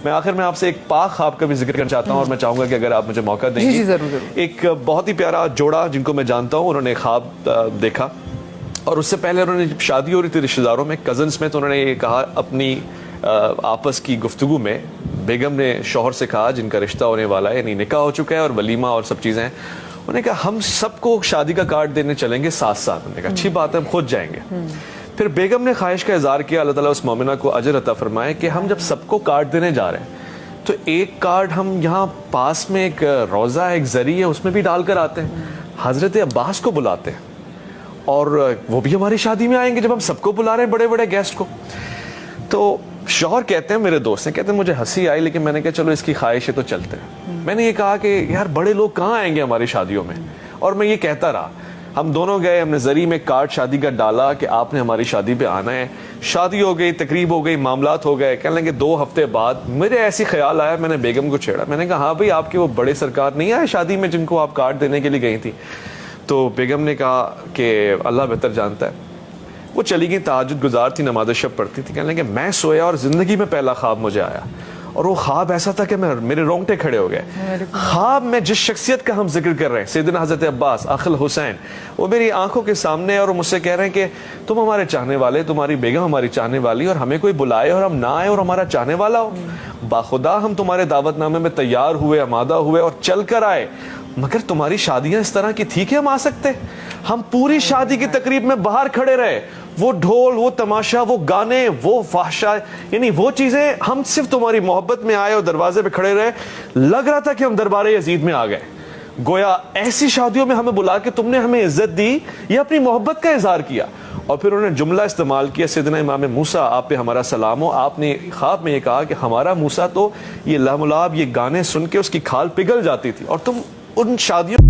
میں آخر میں آپ سے ایک پاک خواب کا بھی ذکر کرنا چاہتا ہوں اور میں چاہوں گا کہ اگر آپ مجھے موقع دیں جی گے. ضرور. ایک بہت ہی پیارا جوڑا جن کو میں جانتا ہوں, انہوں نے خواب دیکھا اور اس سے پہلے انہوں نے شادی ہو رہی تھی رشتہ داروں میں, کزنس میں, تو انہوں نے یہ کہا اپنی آپس کی گفتگو میں, بیگم نے شوہر سے کہا جن کا رشتہ ہونے والا ہے, یعنی نکاح ہو چکا ہے اور ولیمہ اور سب چیزیں ہیں, انہوں نے کہا ہم سب کو شادی کا کارڈ دینے چلیں گے ساتھ ساتھ. انہوں نے کہا اچھی بات ہے, ہم خود جائیں گے. پھر بیگم نے خواہش کا اظہار کیا, اللہ تعالیٰ اس مومنہ کو اجر عطا فرمائے, کہ ہم جب سب کو کارڈ دینے جا رہے ہیں تو ایک کارڈ ہم یہاں پاس میں ایک روضہ ہے, ایک زری ہے, اس میں بھی ڈال کر آتے ہیں, حضرت عباس کو بلاتے ہیں, اور وہ بھی ہماری شادی میں آئیں گے جب ہم سب کو بلا رہے ہیں, بڑے بڑے گیسٹ کو. تو شوہر کہتے ہیں, میرے دوست ہیں, کہتے ہیں مجھے ہنسی آئی, لیکن میں نے کہا چلو اس کی خواہش ہے تو چلتے ہیں. میں نے یہ کہا کہ یار بڑے لوگ کہاں آئیں گے ہماری شادیوں میں, اور میں یہ کہتا رہا. ہم دونوں گئے, ہم نے زری میں کارڈ شادی کا ڈالا کہ آپ نے ہماری شادی پہ آنا ہے. شادی ہو گئی, تقریب ہو گئی, معاملات ہو گئے. کہنے لگے 2 ہفتے بعد میرے ایسی خیال آیا, میں نے بیگم کو چھیڑا, میں نے کہا ہاں بھائی آپ کے وہ بڑے سرکار نہیں آئے شادی میں جن کو آپ کارڈ دینے کے لیے گئی تھی؟ تو بیگم نے کہا کہ اللہ بہتر جانتا ہے. وہ چلی گئی, تہجد گزار تھی, نماز شب پڑھتی تھی. کہنے لگے میں سویا اور زندگی میں پہلا خواب مجھے آیا, اور وہ خواب ایسا تھا کہ میرے رونگٹے کھڑے ہو گئے. خواب میں جس شخصیت کا ہم ذکر کر رہے ہیں, سیدنا حضرت عباس اخ الحسین, وہ میری آنکھوں کے سامنے, اور مجھ سے کہہ رہے ہیں کہ تم ہمارے چاہنے والے, تمہاری بیگم ہماری چاہنے والی, اور ہمیں کوئی بلائے اور ہم نہ آئے اور ہمارا چاہنے والا ہو. باخدا ہم تمہارے دعوت نامے میں تیار ہوئے, آمادہ ہوئے اور چل کر آئے, مگر تمہاری شادیاں اس طرح کی تھی کہ ہم آ سکتے؟ ہم پوری شادی کی تقریب میں باہر کھڑے رہے, وہ ڈھول, وہ تماشا, وہ گانے, وہ فحشا, یعنی وہ چیزیں, ہم صرف تمہاری محبت میں آئے اور دروازے پہ کھڑے رہے. لگ رہا تھا کہ ہم دربار یزید میں آ گئے. گویا ایسی شادیوں میں ہمیں بلا کے تم نے ہمیں عزت دی, یہ اپنی محبت کا اظہار کیا. اور پھر انہوں نے جملہ استعمال کیا, سیدنا امام موسیٰ آپ پہ ہمارا سلام ہو, آپ نے خواب میں یہ کہا کہ ہمارا موسیٰ تو یہ لاملاب یہ گانے سن کے اس کی کھال پگھل جاتی تھی, اور تم ان شادیوں